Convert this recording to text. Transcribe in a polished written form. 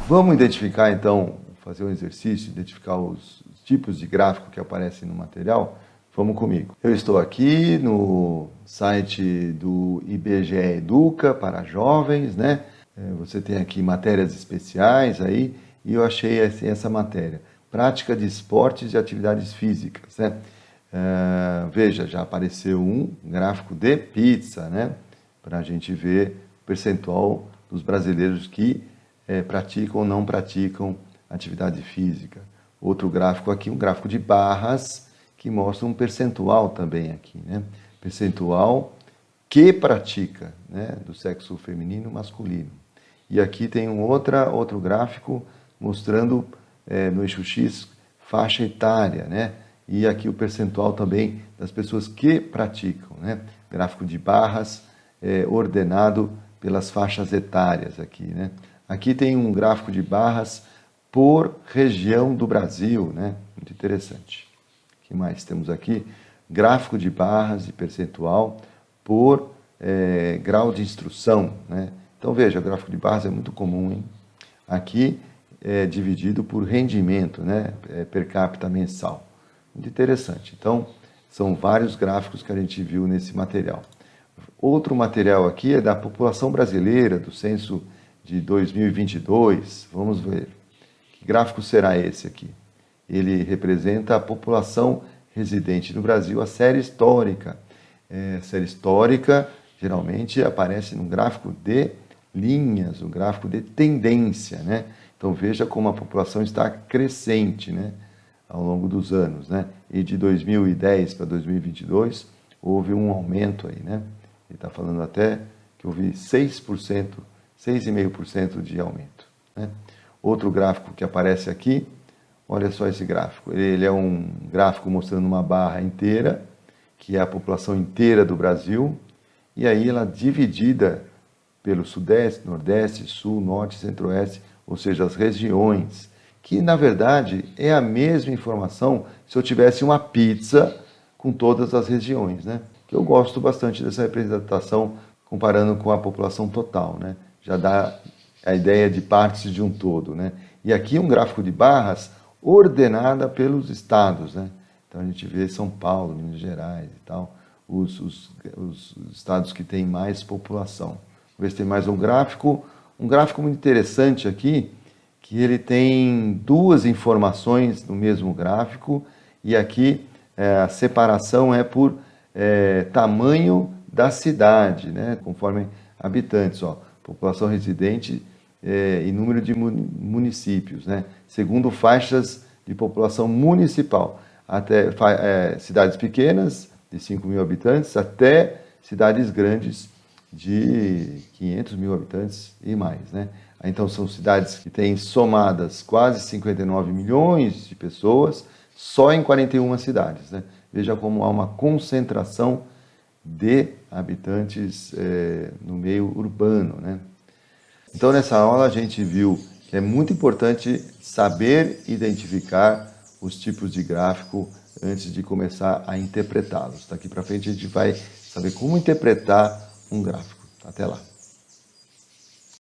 Vamos identificar então, fazer um exercício, identificar os tipos de gráfico que aparecem no material? Vamos comigo. Eu estou aqui no site do IBGE Educa para jovens, né? Você tem aqui matérias especiais aí, e eu achei essa matéria. Prática de esportes e atividades físicas, né? Veja, já apareceu um gráfico de pizza, né? Para a gente ver o percentual dos brasileiros que praticam ou não praticam atividade física. Outro gráfico aqui, um gráfico de barras, que mostra um percentual também aqui, né? Percentual que pratica, né? Do sexo feminino e masculino. E aqui tem outro gráfico mostrando no eixo X faixa etária, né? E aqui o percentual também das pessoas que praticam, né? Gráfico de barras ordenado pelas faixas etárias aqui, né? Aqui tem um gráfico de barras por região do Brasil, né? Muito interessante. O que mais temos aqui? Gráfico de barras e percentual por grau de instrução, né? Então veja, o gráfico de barras é muito comum, hein? Aqui é dividido por rendimento, né? Per capita mensal. Muito interessante. Então, são vários gráficos que a gente viu nesse material. Outro material aqui é da população brasileira, do censo de 2022. Vamos ver. Que gráfico será esse aqui? Ele representa a população residente no Brasil, a série histórica. A série histórica geralmente aparece num gráfico de linhas, um gráfico de tendência, né? Então veja como a população está crescente, né? Ao longo dos anos, né? E de 2010 para 2022 houve um aumento aí, né? Ele está falando até que houve 6%, 6,5% de aumento, né? Outro gráfico que aparece aqui, olha só esse gráfico. Ele é um gráfico mostrando uma barra inteira, que é a população inteira do Brasil, e aí ela dividida pelo Sudeste, Nordeste, Sul, Norte, Centro-Oeste, ou seja, as regiões, que na verdade é a mesma informação se eu tivesse uma pizza com todas as regiões, né? Que eu gosto bastante dessa representação comparando com a população total, né? Já dá a ideia de partes de um todo, né? E aqui um gráfico de barras ordenada pelos estados, né? Então a gente vê São Paulo, Minas Gerais e tal, os estados que têm mais população. Vamos ver se tem mais um gráfico muito interessante aqui, que ele tem duas informações no mesmo gráfico, e aqui a separação é por tamanho da cidade, né? Conforme habitantes, ó, população residente e número de municípios, né? Segundo faixas de população municipal, até cidades pequenas, de 5 mil habitantes, até cidades grandes de 500 mil habitantes e mais, né? Então são cidades que têm somadas quase 59 milhões de pessoas só em 41 cidades, né? Veja como há uma concentração de habitantes no meio urbano, né? Então nessa aula a gente viu que é muito importante saber identificar os tipos de gráfico antes de começar a interpretá-los. Daqui para frente a gente vai saber como interpretar um gráfico. Até lá!